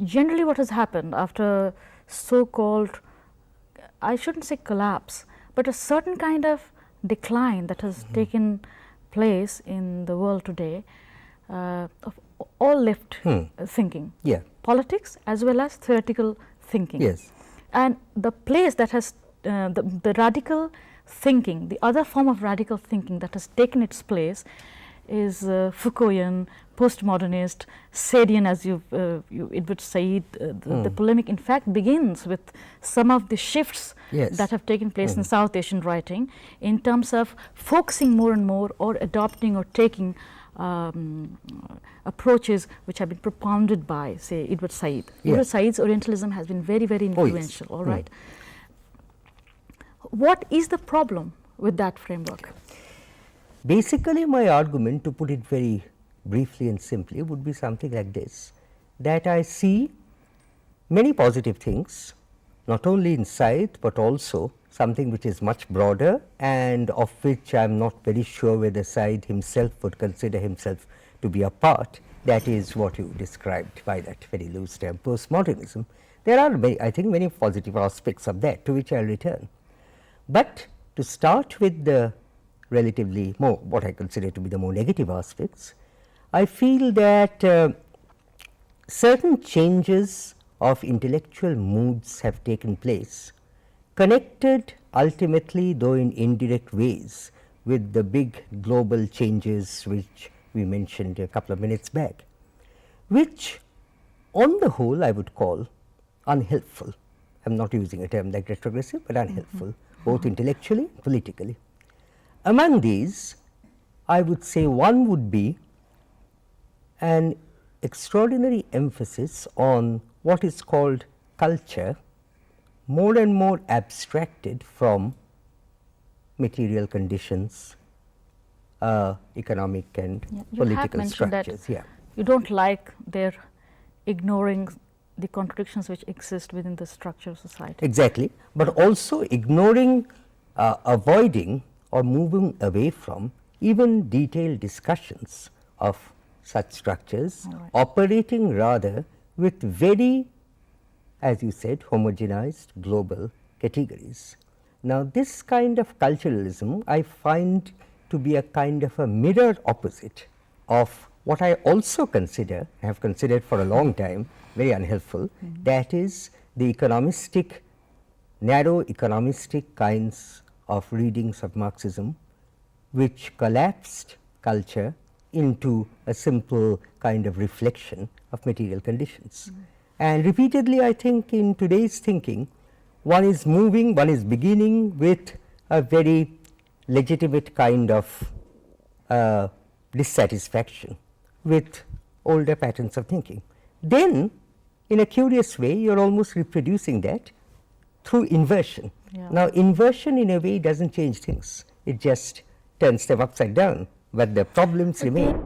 generally what has happened after so-called, I shouldn't say collapse, but a certain kind of decline that has taken place in the world today of all left thinking, politics as well as theoretical thinking. Yes. And the place that has the radical thinking, the other form of radical thinking that has taken its place is Foucaultian, postmodernist, Sadian, as Edward Said. The polemic in fact begins with some of the shifts that have taken place in South Asian writing in terms of focusing more and more or adopting or taking approaches which have been propounded by, say, Edward Said. Edward Said's Orientalism has been very, very influential. All right. What is the problem with that framework? Basically, my argument, to put it very briefly and simply, would be something like this, that I see many positive things, not only in Said, but also something which is much broader and of which I am not very sure whether Said himself would consider himself to be a part. That is what you described by that very loose term, postmodernism. There are, I think, many positive aspects of that, to which I will return. But to start with the relatively more, what I consider to be the more negative aspects, I feel that certain changes of intellectual moods have taken place, connected ultimately, though in indirect ways, with the big global changes which we mentioned a couple of minutes back, which on the whole I would call unhelpful. I am not using a term like retrogressive, but unhelpful, both intellectually and politically. Among these, I would say one would be an extraordinary emphasis on what is called culture, more and more abstracted from material conditions, economic and political structures. You don't like their ignoring the contradictions which exist within the structure of society. Exactly, but also ignoring, avoiding or moving away from even detailed discussions of such structures, operating rather with very, as you said, homogenized global categories. Now, this kind of culturalism I find to be a kind of a mirror opposite of what I also consider, have considered for a long time, very unhelpful, that is the economistic, narrow economistic kinds of readings of Marxism, which collapsed culture into a simple kind of reflection of material conditions. And repeatedly, I think in today's thinking, one is moving, one is beginning with a very legitimate kind of dissatisfaction with older patterns of thinking. Then, in a curious way, you are almost reproducing that through inversion. Now, inversion in a way does not change things, it just turns them upside down, but the problems remain.